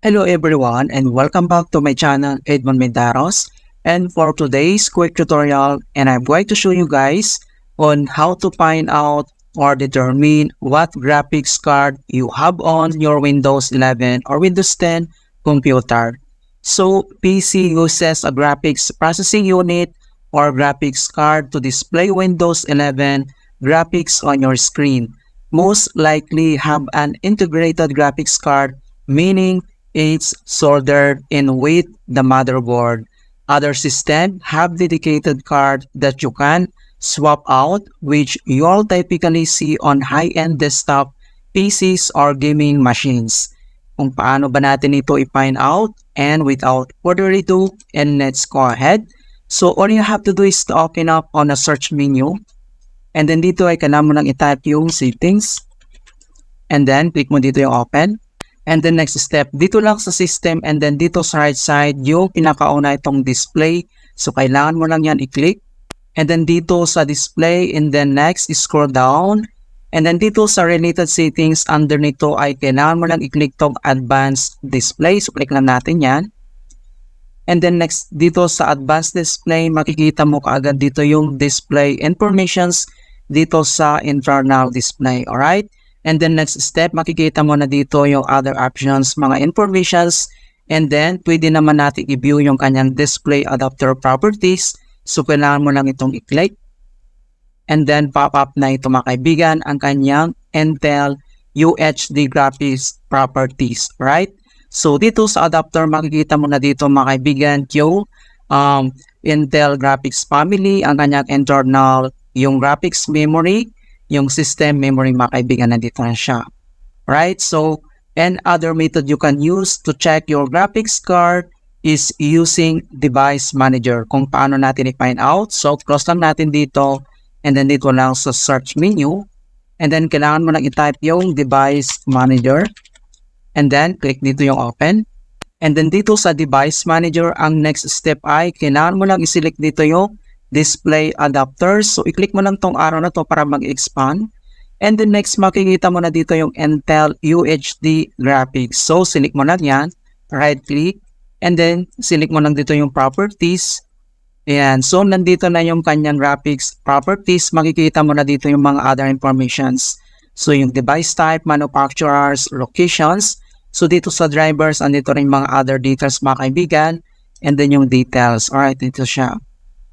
Hello everyone and welcome back to my channel Edmond Mendaros, and for today's quick tutorial, and I'm going to show you guys on how to find out or determine what graphics card you have on your Windows 11 or Windows 10 computer. So PC uses a graphics processing unit or graphics card to display Windows 11 graphics on your screen. Most likely have an integrated graphics card, meaning it's soldered in with the motherboard. Other systems have dedicated card that you can swap out, which you'll typically see on high-end desktop PCs or gaming machines. Kung paano ba natin ito i-find out, and without further ado, and let's go ahead. So all you have to do is to open up on a search menu, and then dito ay kailangan mo lang i-type yung settings, and then click mo dito yung open. And then next step, dito lang sa system, and then dito sa right side, yung pinakauna itong display. So kailangan mo lang yan i-click. And then dito sa display, and then next, scroll down. And then dito sa related settings, under nito ay kailangan mo lang i-click tong advanced display. So click lang natin yan. And then next, dito sa advanced display, makikita mo kaagad dito yung display informations dito sa internal display. Alright? And then next step, makikita mo na dito yung other options, mga informations. And then, pwede naman natin i-view yung kanyang display adapter properties. So, kailangan mo lang itong i-click. And then, pop-up na ito mga kaibigan, ang kanyang Intel UHD graphics properties. Right? So, dito sa adapter, makikita mo na dito mga kaibigan yung Intel graphics family, ang kanyang internal, yung graphics memory, yung system memory mga kaibigan, nandito na siya. Right? So, and other method you can use to check your graphics card is using device manager. Kung paano natin i-find out. So, close lang natin dito, and then dito lang sa search menu, and then kailangan mo lang i-type yung device manager, and then click dito yung open. And then dito sa device manager, ang next step ay kailangan mo lang i-select dito yung display adapters. So, i-click mo lang tong arrow na to para mag-expand. And then next, makikita mo na dito yung Intel UHD graphics. So, select mo lang yan. Right-click. And then, select mo lang dito yung properties. Ayan. So, nandito na yung kanyang graphics properties. Makikita mo na dito yung mga other informations. So, yung device type, manufacturers, locations. So, dito sa drivers, andito rin mga other details mga kaibigan. And then yung details. Alright, dito siya.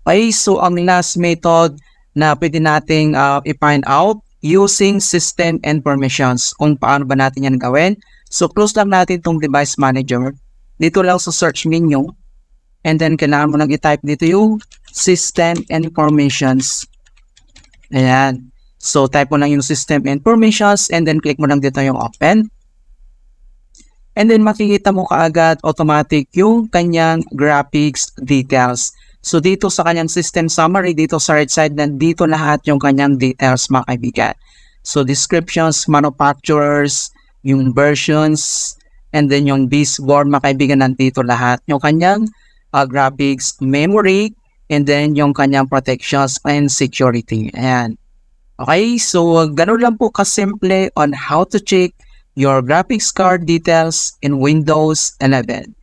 Okay, so ang last method na pwede nating i-find out using system informations. Kung paano ba natin yan gawin. So, close lang natin itong device manager. Dito lang sa search menu. And then, kailangan mo lang i-type dito yung system informations. Ayan. So, type mo lang yung system informations, and then click mo lang dito yung open. And then, makikita mo kaagad automatic yung kanyang graphics details. So, dito sa kanyang system summary, dito sa right side, nandito lahat yung kanyang details mga kaibigan. So, descriptions, manufacturers, yung versions, and then yung baseboard mga kaibigan, nandito lahat. Yung kanyang graphics memory, and then yung kanyang protections and security. Ayan. Okay, so ganun lang po kasimple on how to check your graphics card details in Windows 11.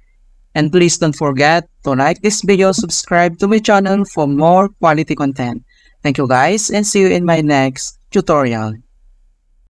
And please don't forget to like this video, subscribe to my channel for more quality content. Thank you guys, and see you in my next tutorial.